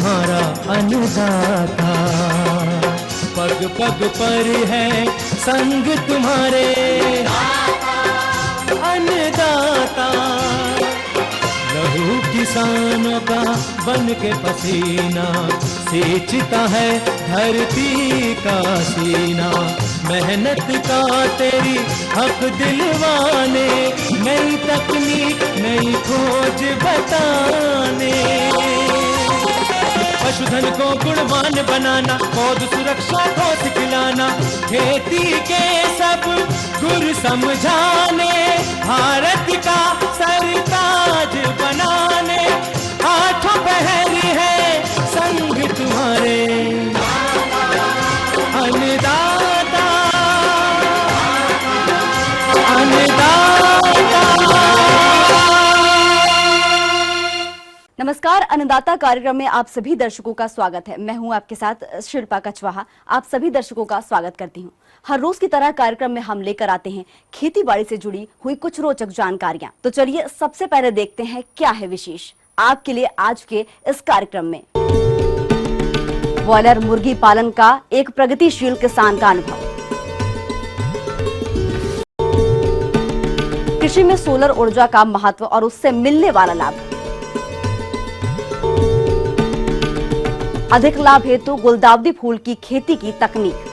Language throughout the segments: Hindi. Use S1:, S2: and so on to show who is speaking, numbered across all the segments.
S1: तुम्हारा अन्नदाता, पग पग पर है संग तुम्हारे अन्नदाता। लहू किसानों का बन के पसीना सींचता है धरती का सीना। मेहनत का तेरी हक दिलवाने, नई तकनीक नई खोज बताने। पशुधन को गुणवान बनाना, पौध सुरक्षा को सिखलाना, खेती के सब गुर समझाने, भारत का सरताज बनाने। आठों पहर है संग तुम्हारे अन्नदाता, अन्नदाता।
S2: नमस्कार, अन्नदाता कार्यक्रम में आप सभी दर्शकों का स्वागत है। मैं हूं आपके साथ शिल्पा कछवाहा। आप सभी दर्शकों का स्वागत करती हूं। हर रोज की तरह कार्यक्रम में हम लेकर आते हैं खेती बाड़ी से जुड़ी हुई कुछ रोचक जानकारियां। तो चलिए सबसे पहले देखते हैं क्या है विशेष आपके लिए आज के इस कार्यक्रम में। ब्रॉयलर मुर्गी पालन का एक प्रगतिशील किसान का अनुभव। कृषि में सोलर ऊर्जा का महत्व और उससे मिलने वाला लाभ। अधिक लाभ हेतु गुलदाउदी फूल की खेती की तकनीक।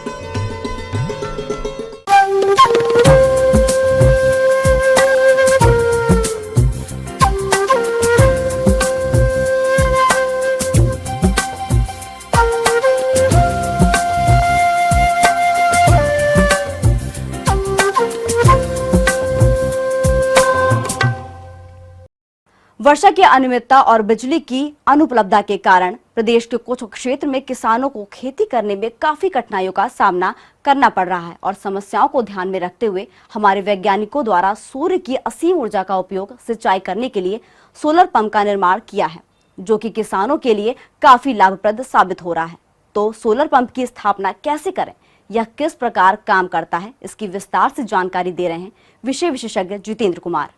S2: वर्षा की अनियमितता और बिजली की अनुपलब्धता के कारण प्रदेश के कुछ क्षेत्र में किसानों को खेती करने में काफी कठिनाइयों का सामना करना पड़ रहा है और समस्याओं को ध्यान में रखते हुए हमारे वैज्ञानिकों द्वारा सूर्य की असीम ऊर्जा का उपयोग सिंचाई करने के लिए सोलर पंप का निर्माण किया है, जो कि किसानों के लिए काफी लाभप्रद साबित हो रहा है। तो सोलर पंप की स्थापना कैसे करें, यह किस प्रकार काम करता है, इसकी विस्तार से जानकारी दे रहे हैं विषय विशेषज्ञ जितेंद्र कुमार।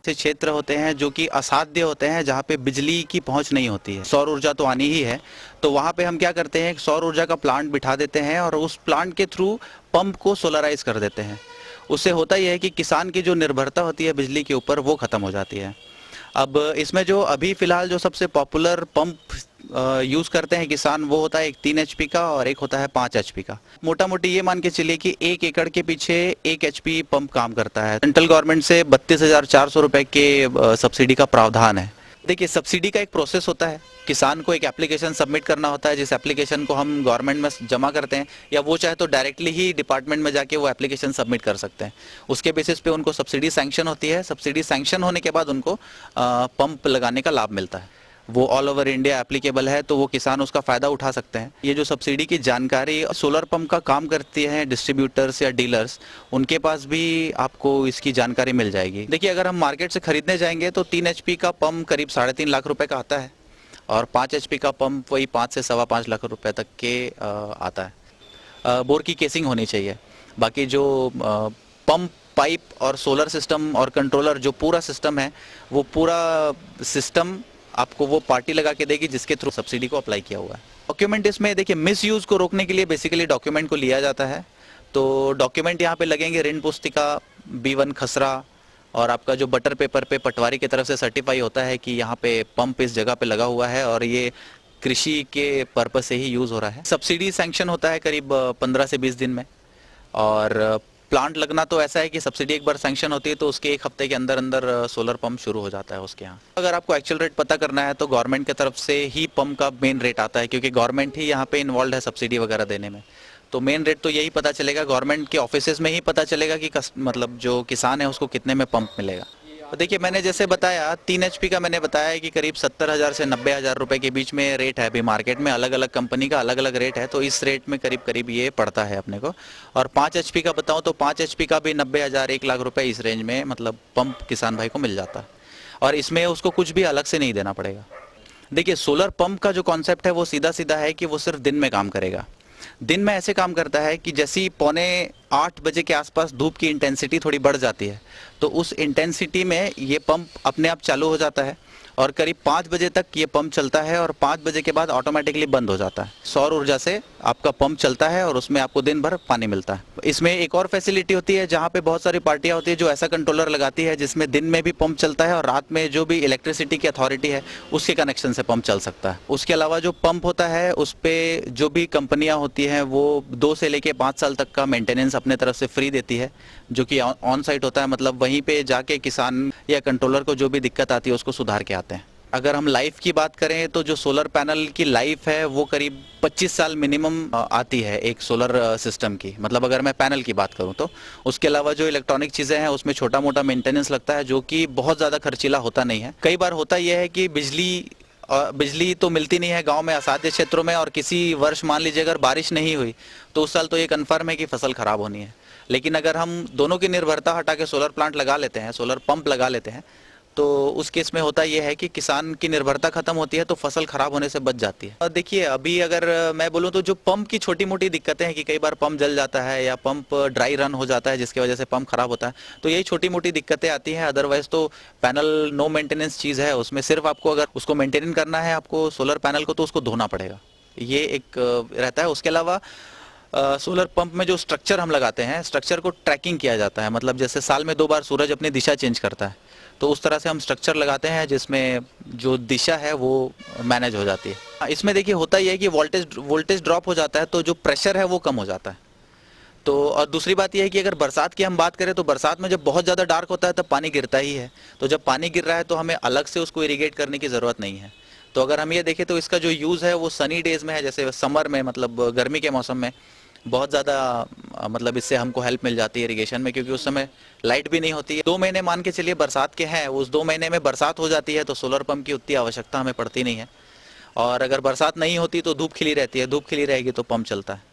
S3: क्षेत्र होते हैं जो कि असाध्य होते हैं, जहाँ पे बिजली की पहुंच नहीं होती है। सौर ऊर्जा तो आनी ही है, तो वहाँ पे हम क्या करते हैं, सौर ऊर्जा का प्लांट बिठा देते हैं और उस प्लांट के थ्रू पंप को सोलराइज कर देते हैं। उससे होता यह है कि किसान की जो निर्भरता होती है बिजली के ऊपर वो खत्म हो जाती है। अब इसमें जो अभी फिलहाल जो सबसे पॉपुलर पंप यूज़ करते हैं किसान, वो होता है एक 3 HP का और एक होता है 5 HP का। मोटा मोटी ये मान के चलिए कि 1 एकड़ के पीछे 1 HP पंप काम करता है। सेंट्रल गवर्नमेंट से 32,400 रुपए के सब्सिडी का प्रावधान है। देखिए, सब्सिडी का एक प्रोसेस होता है, किसान को एक एप्लीकेशन सबमिट करना होता है, जिस एप्लीकेशन को हम गवर्नमेंट में जमा करते हैं, या वो चाहे तो डायरेक्टली ही डिपार्टमेंट में जाके वो एप्लीकेशन सबमिट कर सकते हैं। उसके बेसिस पे उनको सब्सिडी सैंक्शन होती है। सब्सिडी सैंक्शन होने के बाद उनको पंप लगाने का लाभ मिलता है। वो ऑल ओवर इंडिया एप्लीकेबल है, तो वो किसान उसका फ़ायदा उठा सकते हैं। ये जो सब्सिडी की जानकारी सोलर पंप का काम करती है डिस्ट्रीब्यूटर्स या डीलर्स, उनके पास भी आपको इसकी जानकारी मिल जाएगी। देखिए, अगर हम मार्केट से खरीदने जाएंगे तो 3 HP का पंप करीब 3.5 लाख रुपए का आता है और 5 HP का पंप वही 5 से 5.25 लाख रुपए तक के आता है। बोर की केसिंग होनी चाहिए। बाकी जो पंप, पाइप और सोलर सिस्टम और कंट्रोलर, जो पूरा सिस्टम है, वो पूरा सिस्टम आपको वो पार्टी लगा के देगी जिसके थ्रू सब्सिडी को अप्लाई किया हुआ है। डॉक्यूमेंट इसमें देखिए, मिस यूज़ को रोकने के लिए बेसिकली डॉक्यूमेंट को लिया जाता है। तो डॉक्यूमेंट यहाँ पे लगेंगे ऋण पुस्तिका, B1 खसरा, और आपका जो बटर पेपर पे पटवारी की तरफ से सर्टिफाई होता है कि यहाँ पे पंप इस जगह पे लगा हुआ है और ये कृषि के पर्पज से ही यूज़ हो रहा है। सब्सिडी सैंक्शन होता है करीब 15 से 20 दिन में, और प्लांट लगना तो ऐसा है कि सब्सिडी एक बार सैंक्शन होती है तो उसके 1 हफ्ते के अंदर अंदर सोलर पंप शुरू हो जाता है उसके यहाँ। अगर आपको एक्चुअल रेट पता करना है तो गवर्नमेंट की तरफ से ही पंप का मेन रेट आता है, क्योंकि गवर्नमेंट ही यहाँ पे इन्वॉल्व है सब्सिडी वगैरह देने में। तो मेन रेट तो यही पता चलेगा, गवर्नमेंट के ऑफिसेज में ही पता चलेगा कि मतलब जो किसान है उसको कितने में पंप मिलेगा। तो देखिए, मैंने जैसे बताया 3 HP का मैंने बताया है कि करीब 70,000 से 90,000 रुपए के बीच में रेट है अभी मार्केट में। अलग अलग कंपनी का अलग अलग रेट है, तो इस रेट में करीब करीब ये पड़ता है अपने को। और 5 HP का बताऊं तो 5 HP का भी 90,000 1 लाख रुपए इस रेंज में मतलब पंप किसान भाई को मिल जाता है, और इसमें उसको कुछ भी अलग से नहीं देना पड़ेगा। देखिए, सोलर पंप का जो कॉन्सेप्ट है वो सीधा सीधा है कि वो सिर्फ दिन में काम करेगा। दिन में ऐसे काम करता है कि जैसे ही 8 बजे के आसपास धूप की इंटेंसिटी थोड़ी बढ़ जाती है, तो उस इंटेंसिटी में ये पंप अपने आप चालू हो जाता है और करीब 5 बजे तक ये पंप चलता है और 5 बजे के बाद ऑटोमेटिकली बंद हो जाता है। सौर ऊर्जा से आपका पंप चलता है और उसमें आपको दिन भर पानी मिलता है। इसमें एक और फैसिलिटी होती है जहाँ पे बहुत सारी पार्टियाँ होती है जो ऐसा कंट्रोलर लगाती है जिसमें दिन में भी पंप चलता है और रात में जो भी इलेक्ट्रिसिटी की अथॉरिटी है उसके कनेक्शन से पंप चल सकता है। उसके अलावा जो पंप होता है उस पर जो भी कंपनियाँ होती हैं वो 2 से लेके 5 साल तक का मेंटेनेंस अपने तरफ से फ्री देती है, जो कि ऑन साइट होता है, मतलब वहीं पे जाके किसान या कंट्रोलर को जो भी दिक्कत आती है उसको सुधार के आते हैं। अगर हम लाइफ की बात करें तो जो सोलर पैनल की लाइफ है वो करीब 25 साल मिनिमम आती है एक सोलर सिस्टम की, मतलब अगर मैं पैनल की बात करूं तो। उसके अलावा जो इलेक्ट्रॉनिक चीज़ें हैं उसमें छोटा मोटा मेंटेनेंस लगता है जो कि बहुत ज़्यादा खर्चीला होता नहीं है। कई बार होता यह है कि बिजली तो मिलती नहीं है गांव में, असाध्य क्षेत्रों में, और किसी वर्ष मान लीजिए अगर बारिश नहीं हुई तो उस साल तो ये कन्फर्म है कि फसल खराब होनी है। लेकिन अगर हम दोनों की निर्भरता हटा के सोलर प्लांट लगा लेते हैं, सोलर पंप लगा लेते हैं, तो उस केस में होता यह है कि किसान की निर्भरता खत्म होती है तो फसल खराब होने से बच जाती है। और देखिए अभी अगर मैं बोलूं तो जो पंप की छोटी मोटी दिक्कतें हैं कि कई बार पंप जल जाता है या पंप ड्राई रन हो जाता है जिसकी वजह से पंप खराब होता है, तो यही छोटी मोटी दिक्कतें आती हैं। अदरवाइज तो पैनल नो मेंटेनेंस चीज़ है, उसमें सिर्फ आपको अगर उसको मेंटेन करना है आपको सोलर पैनल को, तो उसको धोना पड़ेगा, ये एक रहता है। उसके अलावा सोलर पंप में जो स्ट्रक्चर हम लगाते हैं, स्ट्रक्चर को ट्रैकिंग किया जाता है, मतलब जैसे साल में 2 बार सूरज अपनी दिशा चेंज करता है, तो उस तरह से हम स्ट्रक्चर लगाते हैं जिसमें जो दिशा है वो मैनेज हो जाती है। इसमें देखिए होता ही है कि वोल्टेज ड्रॉप हो जाता है तो जो प्रेशर है वो कम हो जाता है। तो और दूसरी बात यह है कि अगर बरसात की हम बात करें तो बरसात में जब बहुत ज़्यादा डार्क होता है तब पानी गिरता ही है, तो जब पानी गिर रहा है तो हमें अलग से उसको इरीगेट करने की ज़रूरत नहीं है। तो अगर हम ये देखें तो इसका जो यूज़ है वो सनी डेज़ में है, जैसे समर में, मतलब गर्मी के मौसम में बहुत ज़्यादा मतलब इससे हमको हेल्प मिल जाती है इरिगेशन में, क्योंकि उस समय लाइट भी नहीं होती है। 2 महीने मान के चलिए बरसात के हैं, उस 2 महीने में बरसात हो जाती है तो सोलर पंप की उतनी आवश्यकता हमें पड़ती नहीं है। और अगर बरसात नहीं होती तो धूप खिली रहती है, धूप खिली रहेगी तो पंप चलता है।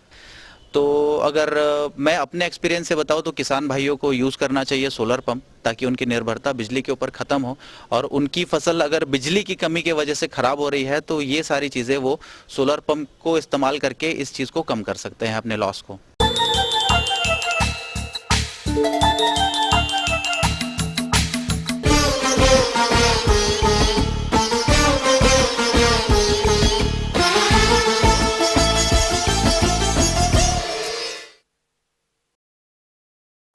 S3: तो अगर मैं अपने एक्सपीरियंस से बताऊं तो किसान भाइयों को यूज़ करना चाहिए सोलर पंप, ताकि उनकी निर्भरता बिजली के ऊपर ख़त्म हो और उनकी फसल अगर बिजली की कमी की वजह से ख़राब हो रही है तो ये सारी चीज़ें वो सोलर पंप को इस्तेमाल करके इस चीज़ को कम कर सकते हैं, अपने लॉस को।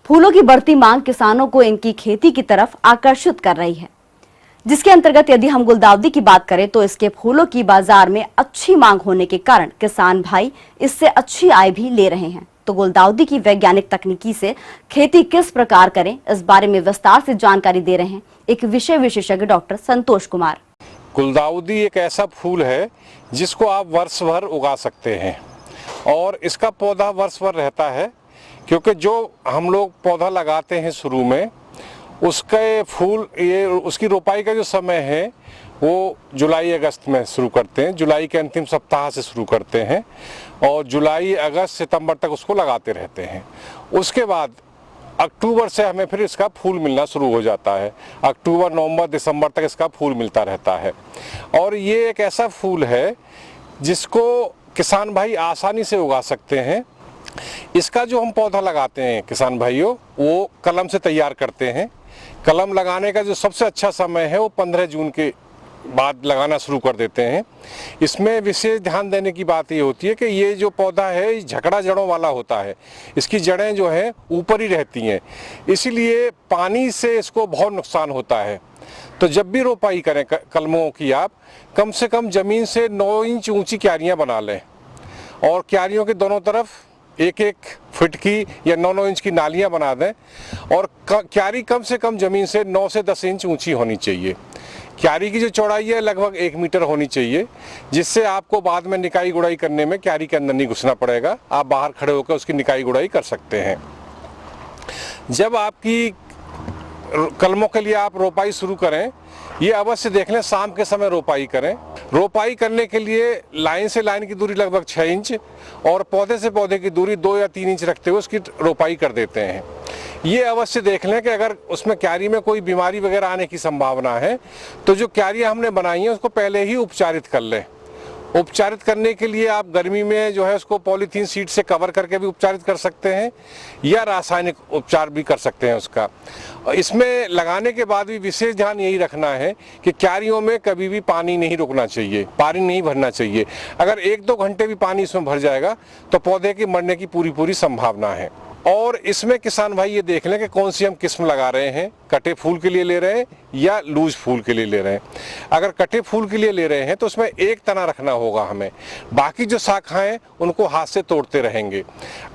S2: फूलों की बढ़ती मांग किसानों को इनकी खेती की तरफ आकर्षित कर रही है, जिसके अंतर्गत यदि हम गुलदाउदी की बात करें तो इसके फूलों की बाजार में अच्छी मांग होने के कारण किसान भाई इससे अच्छी आय भी ले रहे हैं। तो गुलदाउदी की वैज्ञानिक तकनीकी से खेती किस प्रकार करें, इस बारे में विस्तार से जानकारी दे रहे हैं एक विषय विशेषज्ञ डॉक्टर संतोष कुमार।
S4: गुलदाउदी एक ऐसा फूल है जिसको आप वर्ष भर उगा सकते हैं और इसका पौधा वर्ष भर रहता है, क्योंकि जो हम लोग पौधा लगाते हैं शुरू में उसके फूल, ये उसकी रोपाई का जो समय है वो जुलाई अगस्त में शुरू करते हैं, जुलाई के अंतिम सप्ताह से शुरू करते हैं और जुलाई अगस्त सितंबर तक उसको लगाते रहते हैं। उसके बाद अक्टूबर से हमें फिर इसका फूल मिलना शुरू हो जाता है, अक्टूबर नवंबर दिसंबर तक इसका फूल मिलता रहता है। और ये एक ऐसा फूल है जिसको किसान भाई आसानी से उगा सकते हैं। इसका जो हम पौधा लगाते हैं किसान भाइयों, वो कलम से तैयार करते हैं। कलम लगाने का जो सबसे अच्छा समय है वो 15 जून के बाद लगाना शुरू कर देते हैं। इसमें विशेष ध्यान देने की बात ये होती है कि ये जो पौधा है झकड़ा जड़ों वाला होता है, इसकी जड़ें जो हैं ऊपर ही रहती हैं, इसीलिए पानी से इसको बहुत नुकसान होता है। तो जब भी रोपाई करें कलमों की, आप कम से कम ज़मीन से 9 इंच ऊंची क्यारियाँ बना लें और क्यारियों के दोनों तरफ 1-1 फुट की या 9-9 इंच की नालियां बना दें और क्यारी कम से कम ज़मीन से 9 से 10 इंच ऊंची होनी चाहिए। क्यारी की जो चौड़ाई है लगभग 1 मीटर होनी चाहिए, जिससे आपको बाद में निकाई गुड़ाई करने में क्यारी के अंदर नहीं घुसना पड़ेगा, आप बाहर खड़े होकर उसकी निकाई गुड़ाई कर सकते हैं। जब आपकी कलमों के लिए आप रोपाई शुरू करें, ये अवश्य देख लें शाम के समय रोपाई करें। रोपाई करने के लिए लाइन से लाइन की दूरी लगभग 6 इंच और पौधे से पौधे की दूरी 2 या 3 इंच रखते हुए उसकी रोपाई कर देते हैं। ये अवश्य देख लें कि अगर उसमें क्यारी में कोई बीमारी वगैरह आने की संभावना है तो जो क्यारियाँ हमने बनाई हैं उसको पहले ही उपचारित कर लें। उपचारित करने के लिए आप गर्मी में जो है उसको पॉलीथीन शीट से कवर करके भी उपचारित कर सकते हैं या रासायनिक उपचार भी कर सकते हैं उसका। इसमें लगाने के बाद भी विशेष ध्यान यही रखना है कि क्यारियों में कभी भी पानी नहीं रुकना चाहिए, पानी नहीं भरना चाहिए। अगर 1-2 घंटे भी पानी इसमें भर जाएगा तो पौधे के मरने की पूरी संभावना है। और इसमें किसान भाई ये देख लें कि कौन सी हम किस्म लगा रहे हैं, कटे फूल के लिए ले रहे हैं या लूज फूल के लिए ले रहे हैं। अगर कटे फूल के लिए ले रहे हैं तो उसमें एक तना रखना होगा हमें, बाकी जो शाखाएं उनको हाथ से तोड़ते रहेंगे।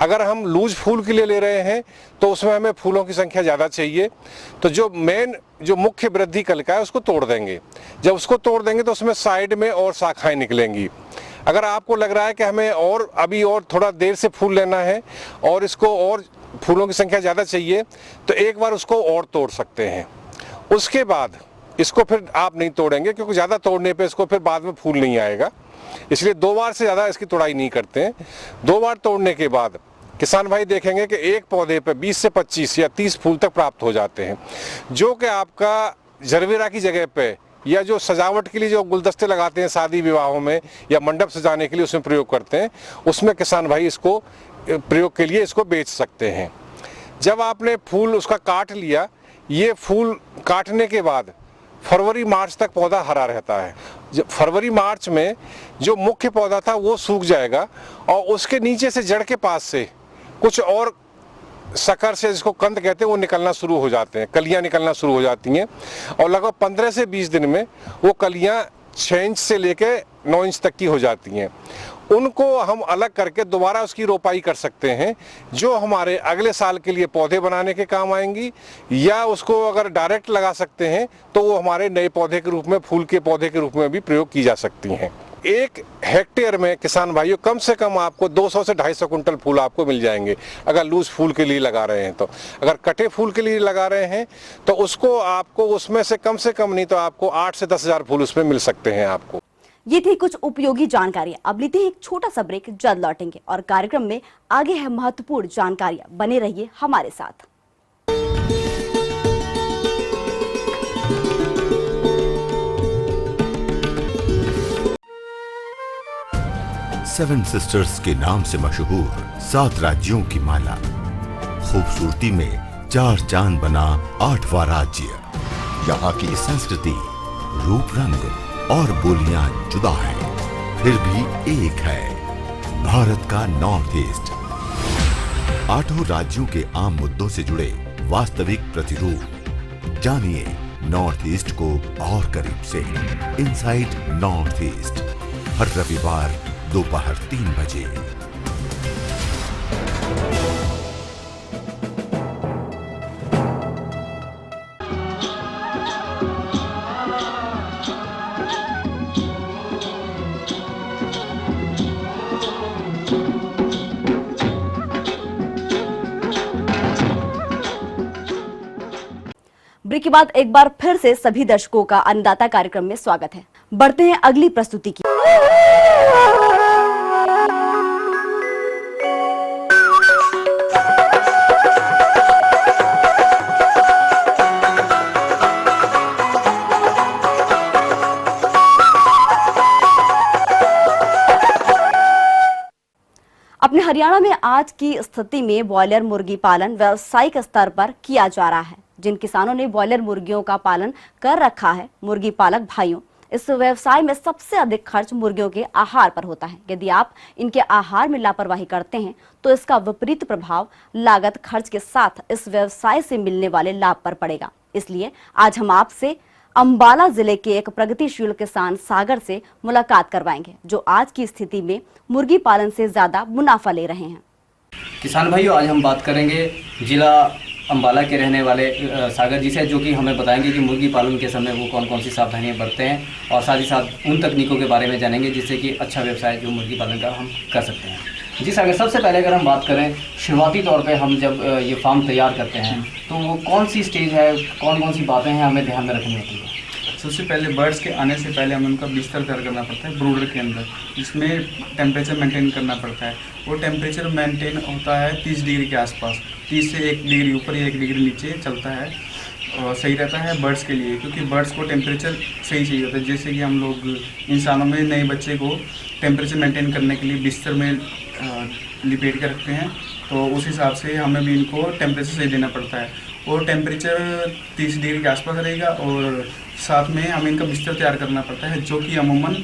S4: अगर हम लूज फूल के लिए ले रहे हैं तो उसमें हमें फूलों की संख्या ज़्यादा चाहिए, तो जो मुख्य वृद्धि कलिका है उसको तोड़ देंगे। जब उसको तोड़ देंगे तो उसमें साइड में और शाखाएं निकलेंगी। अगर आपको लग रहा है कि हमें अभी और थोड़ा देर से फूल लेना है और इसको और फूलों की संख्या ज़्यादा चाहिए तो एक बार उसको और तोड़ सकते हैं। उसके बाद इसको फिर आप नहीं तोड़ेंगे, क्योंकि ज़्यादा तोड़ने पे इसको फिर बाद में फूल नहीं आएगा, इसलिए 2 बार से ज़्यादा इसकी तोड़ाई नहीं करते हैं। 2 बार तोड़ने के बाद किसान भाई देखेंगे कि एक पौधे पे 20 से 25 या 30 फूल तक प्राप्त हो जाते हैं, जो कि आपका जरबेरा की जगह पे या जो सजावट के लिए जो गुलदस्ते लगाते हैं शादी विवाहों में या मंडप सजाने के लिए उसमें प्रयोग करते हैं, उसमें किसान भाई इसको प्रयोग के लिए इसको बेच सकते हैं। जब आपने फूल उसका काट लिया, ये फूल काटने के बाद फरवरी-मार्च तक पौधा हरा रहता है। जब फरवरी-मार्च में जो मुख्य पौधा था वो सूख जाएगा और उसके नीचे से जड़ के पास से कुछ और शकर से, जिसको कंद कहते हैं, वो निकलना शुरू हो जाते हैं, कलियां निकलना शुरू हो जाती हैं और लगभग 15 से 20 दिन में वो कलियां 6 इंच से लेकर 9 इंच तक की हो जाती हैं। उनको हम अलग करके दोबारा उसकी रोपाई कर सकते हैं, जो हमारे अगले साल के लिए पौधे बनाने के काम आएंगी, या उसको अगर डायरेक्ट लगा सकते हैं तो वो हमारे नए पौधे के रूप में, फूल के पौधे के रूप में भी प्रयोग की जा सकती हैं। 1 हेक्टेयर में किसान भाइयों कम से कम आपको 200 से 250 कुंटल फूल आपको मिल जाएंगे, अगर लूज फूल के लिए लगा रहे हैं तो। अगर कटे फूल के लिए लगा रहे हैं तो उसको आपको उसमें से कम नहीं तो आपको 8 से 10 हजार फूल उसमें मिल सकते हैं आपको।
S2: ये थी कुछ उपयोगी जानकारियां। अब लेते हैं एक छोटा सा ब्रेक, जल्द लौटेंगे और कार्यक्रम में आगे है महत्वपूर्ण जानकारियां। बने रहिए हमारे साथ।
S5: सेवन सिस्टर्स के नाम से मशहूर 7 राज्यों की माला, खूबसूरती में 4 चांद बना 8वां राज्य। यहाँ की संस्कृति, रूप रंग और बोलियां जुदा हैं, फिर भी एक है, भारत का नॉर्थ ईस्ट। 8 राज्यों के आम मुद्दों से जुड़े वास्तविक प्रतिरूप जानिए नॉर्थ ईस्ट को और करीब से। इनसाइड नॉर्थ ईस्ट, हर रविवार दोपहर 3 बजे।
S2: ब्रेक के बाद एक बार फिर से सभी दर्शकों का अन्नदाता कार्यक्रम में स्वागत है। बढ़ते हैं अगली प्रस्तुति की। अपने हरियाणा में आज की स्थिति में ब्रॉयलर मुर्गी पालन व्यावसायिक स्तर पर किया जा रहा है। जिन किसानों ने ब्रॉयलर मुर्गियों का पालन कर रखा है, मुर्गी पालक भाइयों, इस व्यवसाय में सबसे अधिक खर्च मुर्गियों के आहार पर होता है। यदि आप इनके आहार में लापरवाही करते हैं तो इसका विपरीत प्रभाव लागत खर्च के साथ इस व्यवसाय से मिलने वाले लाभ पर पड़ेगा। इसलिए आज हम आपसे अंबाला जिले के एक प्रगतिशील किसान सागर से मुलाकात करवाएंगे, जो आज की स्थिति में मुर्गी पालन से ज्यादा मुनाफा ले रहे हैं।
S6: किसान भाइयों, आज हम बात करेंगे जिला अंबाला के रहने वाले सागर जी से, जो कि हमें बताएंगे कि मुर्गी पालन के समय वो कौन कौन सी सावधानियां बरतते हैं और साथ ही साथ उन तकनीकों के बारे में जानेंगे जिससे कि अच्छा व्यवसाय जो मुर्गी पालन का हम कर सकते हैं। जी सागर, सबसे पहले अगर हम बात करें शुरुआती तौर पे हम जब ये फार्म तैयार करते हैं तो वो कौन सी स्टेज है, कौन कौन सी बातें हैं हमें ध्यान में रखनी होती है?
S7: सबसे पहले बर्ड्स के आने से पहले हमें उनका बिस्तर तैयार करना पड़ता है ब्रूडर के अंदर, जिसमें टेम्परेचर मेंटेन करना पड़ता है। वो टेम्परेचर मेंटेन होता है 30 डिग्री के आसपास, 30 से 1 डिग्री ऊपर या 1 डिग्री नीचे चलता है। सही रहता है बर्ड्स के लिए, क्योंकि बर्ड्स को टेम्परेचर सही चाहिए होता है। जैसे कि हम लोग इंसानों में नए बच्चे को टेम्परेचर मेंटेन करने के लिए बिस्तर में लिपेट कर रखते हैं, तो उस हिसाब से हमें भी इनको टेम्परेचर सही देना पड़ता है। और टेम्परेचर 30 डिग्री के आसपास रहेगा, और साथ में हमें इनका बिस्तर तैयार करना पड़ता है, जो कि अमूमन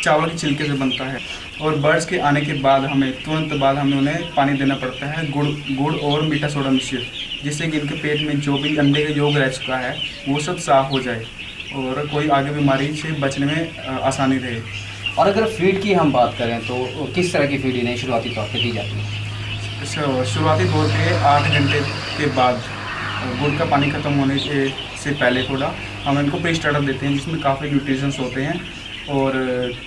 S7: चावल के छिलके से बनता है। और बर्ड्स के आने के बाद हमें तुरंत बाद हमें उन्हें पानी देना पड़ता है, गुड़ और मीठा सोडा मिश्रित, जिससे कि इनके पेट में जो भी अंडे का योग रह चुका है वो सब साफ हो जाए और कोई आगे बीमारी से बचने में आसानी रहे।
S6: और अगर फीड की हम बात करें तो किस तरह की फीड इन्हें शुरुआती तौर पर दी जाती है?
S7: शुरुआती तौर पे 8 घंटे के बाद गुड़ का पानी ख़त्म होने से पहले थोड़ा हम इनको प्री स्टार्टर देते हैं, जिसमें काफ़ी न्यूट्रिशंस होते हैं और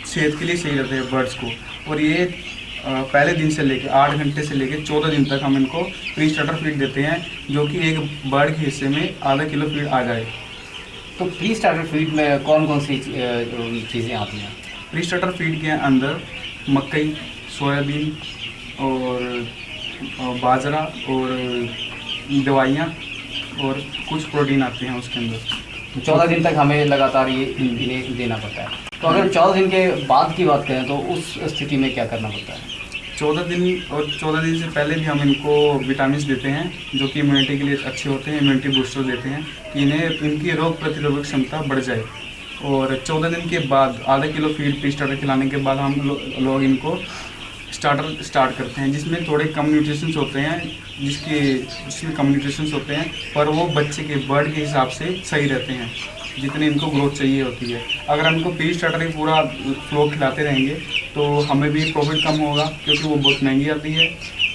S7: सेहत के लिए सही रहते हैं बर्ड्स को। और ये पहले दिन से लेकर 8 घंटे से लेकर 14 दिन तक हम इनको प्री स्टार्टर फीड देते हैं, जो कि एक बर्ड के हिस्से में आधा किलो फीड आ जाए।
S6: तो प्री स्टार्टर फीड में कौन कौन सी चीज़ें आती हैं?
S7: प्री स्टार्टर फीड के अंदर मकई, सोयाबीन और बाजरा और दवाइयाँ और कुछ प्रोटीन आते हैं उसके अंदर।
S6: 14 दिन तक हमें लगातार ये इन्हें देना पड़ता है। तो अगर 14 दिन के बाद की बात करें तो उस स्थिति में क्या करना पड़ता है?
S7: 14 दिन से पहले भी हम इनको विटामिन देते हैं, जो कि इम्यूनिटी के लिए अच्छे होते हैं, इम्यूनिटी बूस्टर देते हैं कि इनकी रोग प्रतिरोधक क्षमता बढ़ जाए। और 14 दिन के बाद आधा किलो फीड प्री स्टार्टर खिलाने के बाद हम लोग इनको स्टार्टर स्टार्ट करते हैं, जिसमें थोड़े कम न्यूट्रिशंस होते हैं, जिसमें कम न्यूट्रिशंस होते हैं, पर वो बच्चे के बर्ड के हिसाब से सही रहते हैं, जितनी इनको ग्रोथ चाहिए होती है। अगर हम इनको प्री स्टार्टर ही पूरा फ्लो खिलाते रहेंगे तो हमें भी प्रॉफिट कम होगा, क्योंकि वो बहुत महंगी आती है,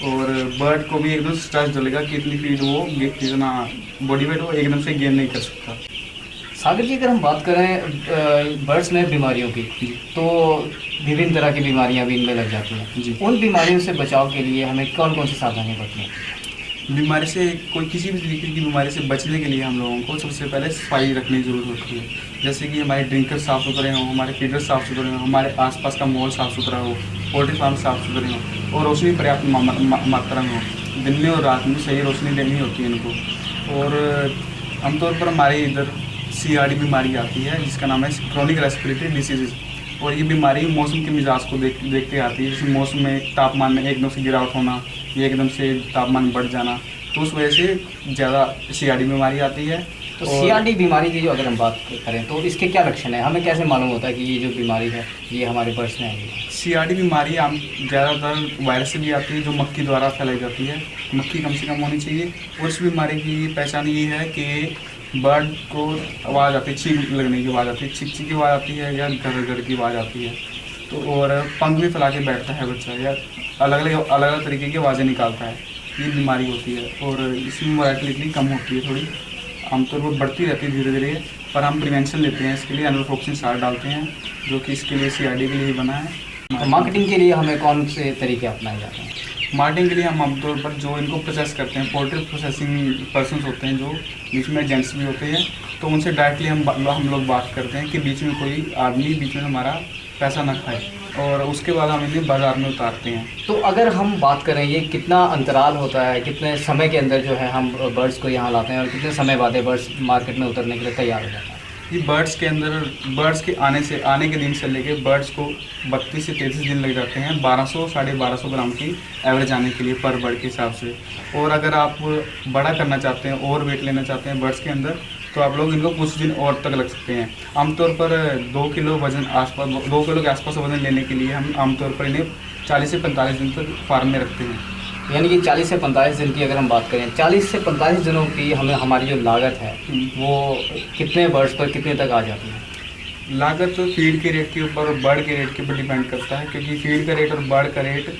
S7: और बर्ड को भी एकदम स्ट्रेस डलेगा कि इतनी फीड वो जितना बॉडी वेट वो एकदम से गेन नहीं कर सकता।
S6: सागर जी, अगर हम बात करें बर्ड्स में बीमारियों की, तो विभिन्न तरह की बीमारियां भी इनमें लग जाती हैं जी। उन बीमारियों से बचाव के लिए हमें कौन कौन सी सावधानियां बरतनी है?
S7: बीमारी से किसी भी तरीके की बीमारी से बचने के लिए हम लोगों को सबसे पहले सफाई रखने की ज़रूरत होती है। जैसे कि हमारे ड्रिंकर साफ़ सुथरे हों, हमारे फीडर साफ़ सुथरे हों, हमारे आसपास का माहौल साफ़ सुथरा हो, पोल्ट्री फार्म साफ़ सुथरे हों, और रोशनी पर्याप्त मात्रा में हो। दिन में और रात में सही रोशनी देनी होती है इनको। और आमतौर पर हमारे इधर CRD बीमारी आती है, जिसका नाम है क्रोनिक रेस्पिरेटरी डिसीज़, और ये बीमारी मौसम के मिजाज को देखते आती है। जैसे मौसम में तापमान में एकदम से गिरावट होना या एकदम से तापमान बढ़ जाना, तो उस वजह से ज़्यादा CRD बीमारी आती है।
S6: तो CRD बीमारी की जो अगर हम बात करें तो इसके क्या लक्षण है? हमें कैसे मालूम होता है कि ये जो बीमारी है ये हमारे बर्ड्स में आएगी?
S7: CRD बीमारी आम ज़्यादातर वायरस से भी आती है, जो मक्खी द्वारा फैलाई जाती है। मक्खी कम से कम होनी चाहिए। और इस बीमारी की पहचान ये है कि बर्ड को आवाज़ आती है, छींक लगने की आवाज़ आती है, छिक की आवाज़ आती है, या घर की आवाज़ आती है। तो और पंख भी फैला के बैठता है बच्चा, या अलग अलग तरीके की आवाज़ें निकालता है। ये बीमारी होती है, और इसमें मोर्टेलिटी कम होती है थोड़ी, आमतौर पर बढ़ती रहती है धीरे धीरे, पर हम प्रिवेंशन लेते हैं इसके लिए। एनोफ्लॉक्सिन सार डालते हैं, जो कि इसके लिए CRD के लिए बना है।
S6: तो मार्केटिंग के लिए हमें कौन से तरीके अपनाए जाते हैं?
S7: मार्केटिंग के लिए हम आमतौर पर जो इनको प्रोसेस करते हैं, पोल्ट्री प्रोसेसिंग पर्सन्स होते हैं, जो बीच में जेंट्स भी होते हैं, तो उनसे डायरेक्टली हम लोग बात करते हैं कि बीच में कोई आदमी बीच में हमारा पैसा ना खाए, और उसके बाद हम इन्हें बाज़ार में उतारते हैं।
S6: तो अगर हम बात करें ये कितना अंतराल होता है, कितने समय के अंदर जो है हम बर्ड्स को यहाँ लाते हैं, और कितने समय बाद बर्ड्स मार्केट में उतरने के लिए तैयार हो जाता है?
S7: ये बर्ड्स के आने के दिन से लेके बर्ड्स को 32 से 33 दिन लग जाते हैं 1200-1250 ग्राम की एवरेज आने के लिए पर बर्ड के हिसाब से। और अगर आप बड़ा करना चाहते हैं और वेट लेना चाहते हैं बर्ड्स के अंदर, तो आप लोग इनको कुछ दिन और तक लग सकते हैं। आमतौर पर 2 किलो के आसपास वजन लेने के लिए हम आमतौर पर इन्हें 40 से 45 दिन तक फार्म में रखते हैं।
S6: यानी कि 40 से 45 दिन की अगर हम बात करें, 40 से 45 दिनों की हमारी जो लागत है वो कितने बर्ड्स पर कितने तक आ जाती है?
S7: लागत फीड के रेट के ऊपर और बर्ड के रेट के ऊपर डिपेंड करता है, क्योंकि फीड का रेट और बर्ड का रेट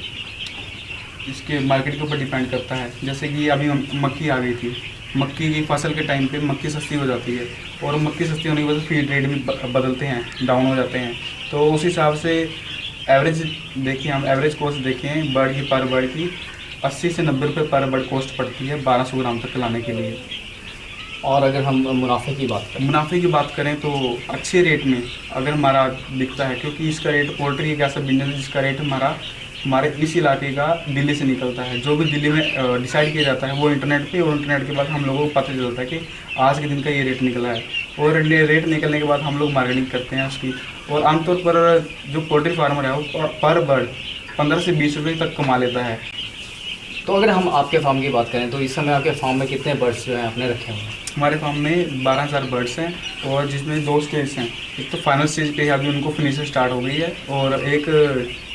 S7: इसके मार्केट के ऊपर डिपेंड करता है। जैसे कि अभी मक्की आ गई थी, मक्की की फसल के टाइम पे मक्की सस्ती हो जाती है, और मक्की सस्ती होने की वजह से फीड रेट भी बदलते हैं, डाउन हो जाते हैं। तो उस हिसाब से एवरेज देखिए, हम एवरेज कॉस्ट देखें बर्ड की, पर बर्ड की 80 से 90 रुपये पर बर्ड कॉस्ट पड़ती है 1200 ग्राम तक लाने के लिए।
S6: और अगर हम मुनाफे की बात करें
S7: तो अच्छे रेट में अगर हमारा बिकता है, क्योंकि इसका रेट पोल्ट्री एक ऐसा बिजनेस है जिसका रेट हमारे इस इलाके का दिल्ली से निकलता है। जो भी दिल्ली में डिसाइड किया जाता है वो इंटरनेट पे, और इंटरनेट के बाद हम लोगों को पता चलता है कि आज के दिन का ये रेट निकला है। और रेट निकलने के बाद हम लोग मार्केटिंग करते हैं उसकी। और आमतौर पर जो पोल्ट्री फार्मर है वो पर बर्ड 15 से 20 रुपये तक कमा लेता है।
S6: तो अगर हम आपके फार्म की बात करें तो इस समय आपके फार्म में कितने बर्ड्स जो हैं आपने रखे हुए हैं?
S7: हमारे फार्म में 12,000 बर्ड्स हैं और जिसमें 2 स्टेज हैं। एक तो फाइनल स्टेज पे अभी उनको फिनिशर स्टार्ट हो गई है और एक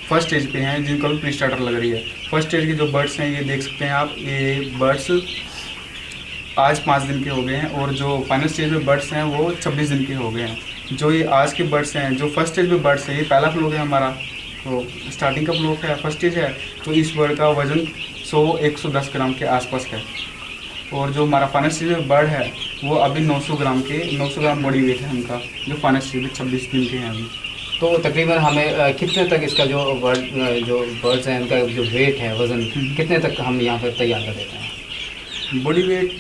S7: फर्स्ट स्टेज पे हैं जिनको भी प्री स्टार्टर लग रही है। फर्स्ट स्टेज के जो बर्ड्स हैं ये देख सकते हैं आप, ये बर्ड्स आज 5 दिन के हो गए हैं और जो फाइनल स्टेज में बर्ड्स हैं वो 26 दिन के हो गए हैं। जो ये आज के बर्ड्स हैं, जो फर्स्ट स्टेज में बर्ड्स हैं, ये पहला फ्लोक है हमारा, तो स्टार्टिंग का फ्लोक है, फर्स्ट स्टेज है। तो इस बर्ड का वज़न 100-110 ग्राम के आसपास है। और जो हमारा फाइनल स्टेज में बर्ड है वो अभी 900 ग्राम बॉडी वेट है उनका, जो फाइनल स्टेज में 26 दिन के हैं अभी।
S6: तो तकरीबन हमें कितने तक इसका जो बर्ड्स हैं उनका जो वेट है, वज़न कितने तक हम यहाँ पर तैयार कर देते हैं?
S7: बॉडी वेट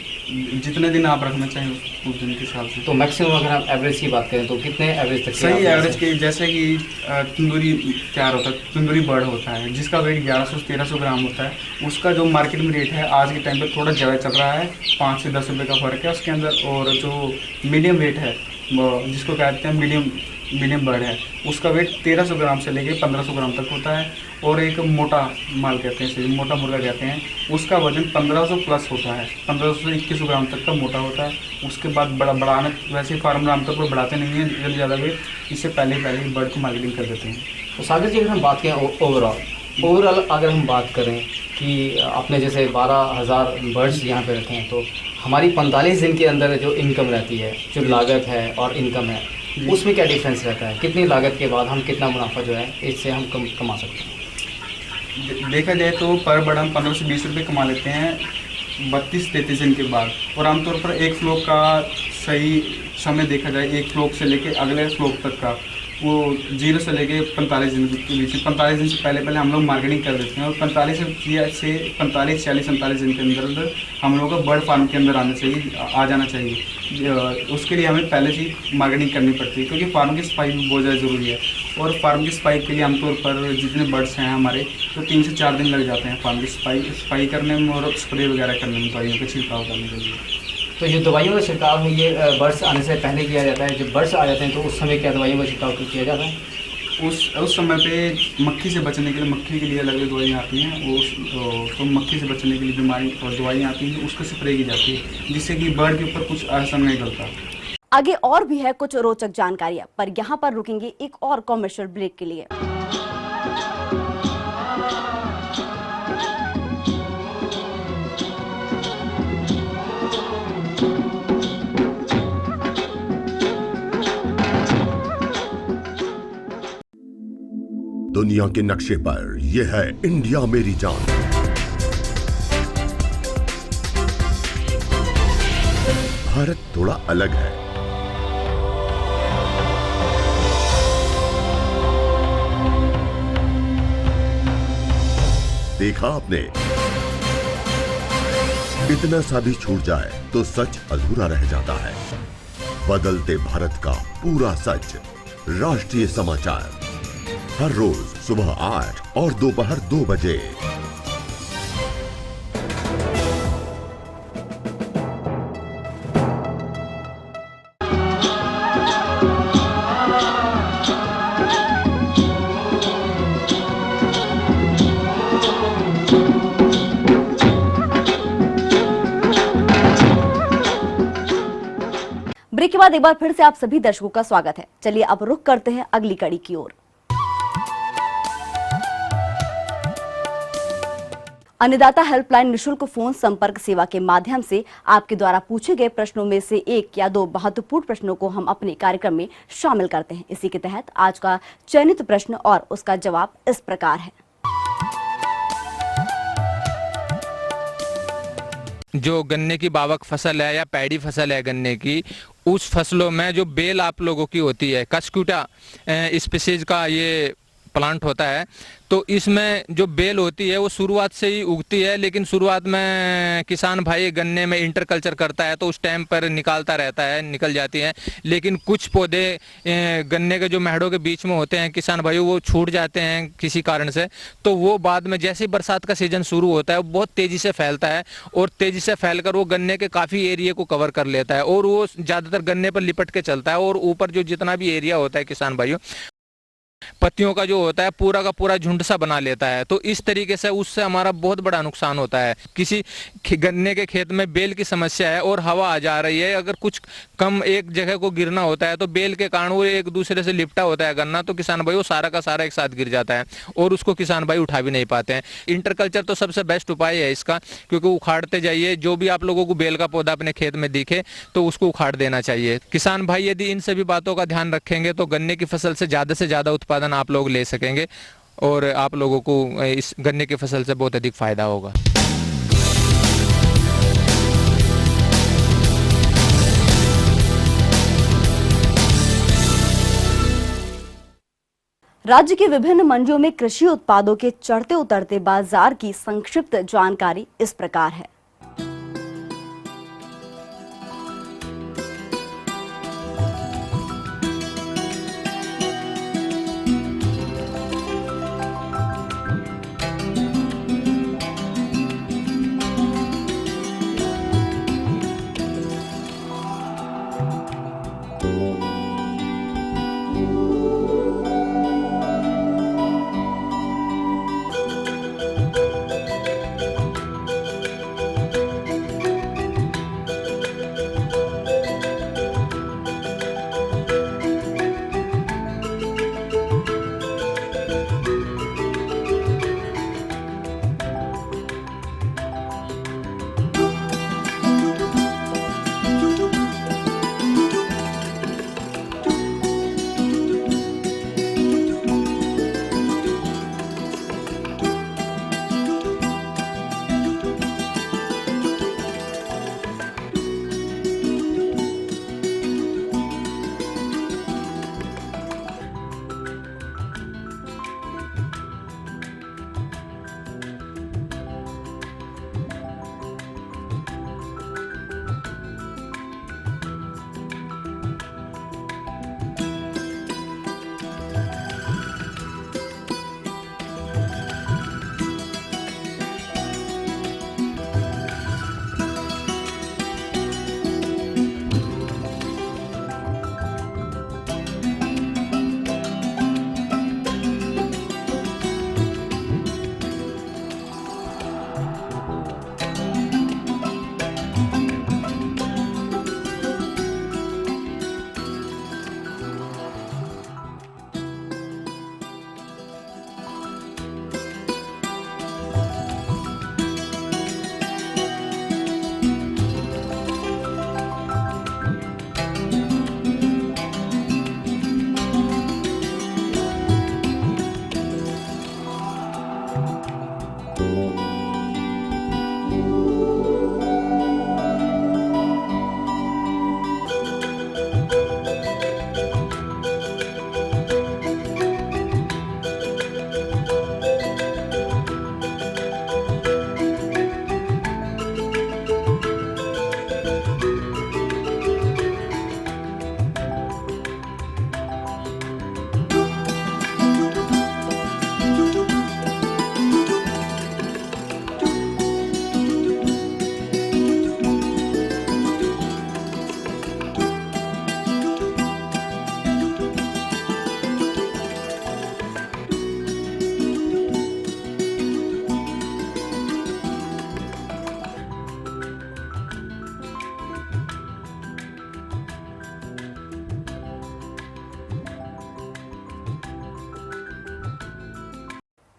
S7: जितने दिन आप रखना चाहें उस दिन के हिसाब से।
S6: तो मैक्सिमम अगर हम एवरेज की बात करें तो कितने एवरेज तक?
S7: सही एवरेज के जैसे कि तंदूरी तैयार होता है, तंदूरी बर्ड होता है जिसका वेट 1100 से 1300 ग्राम होता है, उसका जो मार्केट में रेट है आज के टाइम पे थोड़ा ज़्यादा चल रहा है, 5 से 10 रुपये का फ़र्क है उसके अंदर। और जो मीडियम वेट है जिसको कहते हैं मीडियम बर्ड है, उसका वेट 1300 ग्राम से लेके 1500 ग्राम तक होता है। और एक मोटा माल कहते हैं, मोटा मुर्गा कहते हैं, उसका वजन 1500 प्लस होता है, 1500 से 2100 ग्राम तक का मोटा होता है। उसके बाद बढ़ाना, वैसे फार्मर आमतौर पर बढ़ाते नहीं हैं ज़्यादा वेट, इससे पहले बर्ड की मार्केटिंग कर देते हैं।
S6: तो सागर जी अगर हम बात करें ओवरऑल अगर हम बात करें कि आपने जैसे 12,000 बर्ड्स यहाँ पे रखे हैं, तो हमारी 45 दिन के अंदर जो इनकम रहती है, जो लागत है और इनकम है, उसमें क्या डिफरेंस रहता है? कितनी लागत के बाद हम कितना मुनाफा जो है इससे हम कमा सकते हैं?
S7: देखा जाए तो पर बर्ड हम 15 से 20 रुपये कमा लेते हैं 32-33 दिन के बाद। और आमतौर पर एक फ्लोक का सही समय देखा जाए, एक फ्लोक से लेके अगले फ्लोक तक का, वो 0 से लेके 45 दिन के बीच में, 45 दिन से पहले हम लोग मार्केटिंग कर देते हैं। और 45 से 45, 40, 45 दिन के अंदर हम लोगों को बर्ड फार्म के अंदर आ जाना चाहिए। उसके लिए हमें पहले से मार्केटिंग करनी पड़ती है क्योंकि फार्म की सफाई भी बहुत ज़्यादा ज़रूरी है। और फार्म की सफाई के लिए आमतौर पर जितने बर्ड्स हैं हमारे, तो 3 से 4 दिन लग जाते हैं फार्म की सफाई करने में और स्प्रे वगैरह करने में, दवाइयों का छिड़काव करने के लिए।
S6: तो जो दवाइयों का छिड़काव है ये बर्ड्स आने से पहले किया जाता है, जब बर्ड्स आ जाते हैं तो उस समय क्या दवाइयों का छिड़काव किया जाता है?
S7: उस समय पे मक्खी से बचने के लिए, मक्खी के लिए अलग अलग दवाइयाँ आती हैं, तो मक्खी से बचने के लिए बीमारी और दवाइयाँ आती हैं, उसको स्प्रे की जाती है जिससे कि बर्ड के ऊपर कुछ असर नहीं डलता।
S2: आगे और भी है कुछ रोचक जानकारियां, पर यहाँ पर रुकेंगे एक और कॉमर्शियल ब्रेक के लिए।
S5: दुनिया के नक्शे पर यह है इंडिया मेरी जान। भारत थोड़ा अलग है। देखा आपने, इतना सा भी छूट जाए तो सच अधूरा रह जाता है। बदलते भारत का पूरा सच। राष्ट्रीय समाचार हर रोज सुबह 8 और दोपहर 2 बजे।
S2: ब्रेक के बाद एक बार फिर से आप सभी दर्शकों का स्वागत है। चलिए अब रुख करते हैं अगली कड़ी की ओर। अन्नदाता हेल्पलाइन निशुल्क फोन संपर्क सेवा के माध्यम से आपके द्वारा पूछे गए प्रश्नों में से 1 या 2 महत्वपूर्ण प्रश्नों को हम अपने कार्यक्रम में शामिल करते हैं। इसी के तहत आज का चयनित प्रश्न और उसका जवाब इस प्रकार है।
S8: जो गन्ने की बावक फसल है या पैडी फसल है गन्ने की, उस फसलों में जो बेल आप लोगों की होती है, कस्क्यूटा स्पीशीज का ये प्लांट होता है, तो इसमें जो बेल होती है वो शुरुआत से ही उगती है, लेकिन शुरुआत में किसान भाई गन्ने में इंटरकल्चर करता है तो उस टाइम पर निकालता रहता है, निकल जाती है। लेकिन कुछ पौधे गन्ने के जो मेहड़ों के बीच में होते हैं किसान भाई, वो छूट जाते हैं किसी कारण से, तो वो बाद में जैसे ही बरसात का सीजन शुरू होता है वो बहुत तेजी से फैलता है और तेजी से फैलकर वो गन्ने के काफ़ी एरिया को कवर कर लेता है और वो ज़्यादातर गन्ने पर लिपट के चलता है और ऊपर जो जितना भी एरिया होता है किसान भाइयों, पत्तियों का जो होता है पूरा का पूरा झुंड सा बना लेता है। तो इस तरीके से उससे हमारा बहुत बड़ा नुकसान होता है। किसी गन्ने के खेत में बेल की समस्या है और हवा आ जा रही है, अगर कुछ कम एक जगह को गिरना होता है तो बेल के कारण वो एक दूसरे से लिपटा होता है गन्ना, तो किसान भाई वो सारा का सारा एक साथ गिर जाता है और उसको किसान भाई उठा भी नहीं पाते हैं। इंटरकल्चर तो सबसे बेस्ट उपाय है इसका, क्योंकि उखाड़ते जाइए, जो भी आप लोगों को बेल का पौधा अपने खेत में दिखे तो उसको उखाड़ देना चाहिए। किसान भाई यदि इन सभी बातों का ध्यान रखेंगे तो गन्ने की फसल से ज़्यादा उत्पादन आप लोग ले सकेंगे और आप लोगों को इस गन्ने की फसल से बहुत अधिक फायदा होगा।
S2: राज्य के विभिन्न मंडियों में कृषि उत्पादों के चढ़ते उतरते बाजार की संक्षिप्त जानकारी इस प्रकार है।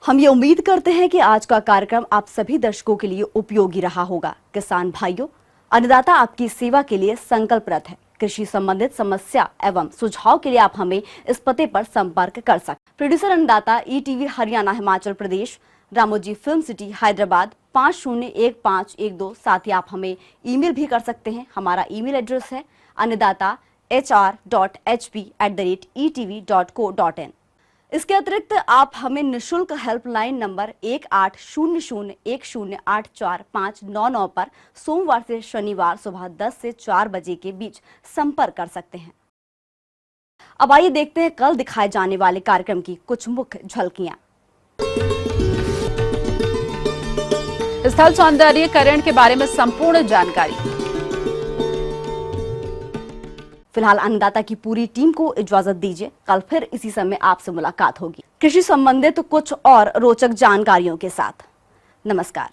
S2: हम ये उम्मीद करते हैं कि आज का कार्यक्रम आप सभी दर्शकों के लिए उपयोगी रहा होगा। किसान भाइयों, अन्नदाता आपकी सेवा के लिए संकल्परत है। कृषि संबंधित समस्या एवं सुझाव के लिए आप हमें इस पते पर संपर्क कर सकते। प्रोड्यूसर अन्नदाता ETV Haryana Himachal Pradesh, Ramoji film city Hyderabad 501512। साथ ही आप हमें ईमेल भी कर सकते हैं। हमारा ईमेल एड्रेस है अन्नदाता hr.hp@etv.co.in। इसके अतिरिक्त आप हमें निशुल्क हेल्पलाइन नंबर 1800108459 पर सोमवार से शनिवार सुबह 10 से 4 बजे के बीच संपर्क कर सकते हैं। अब आइए देखते हैं कल दिखाए जाने वाले कार्यक्रम की कुछ मुख्य झलकियां।
S9: स्थल सौंदर्यीकरण के बारे में संपूर्ण जानकारी।
S2: फिलहाल अन्नदाता की पूरी टीम को इजाजत दीजिए, कल फिर इसी समय आपसे मुलाकात होगी कृषि संबंधित कुछ और रोचक जानकारियों के साथ। नमस्कार।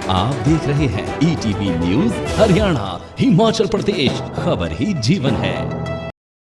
S10: आप देख रहे हैं ETV न्यूज हरियाणा, हिमाचल प्रदेश, खबर ही जीवन है।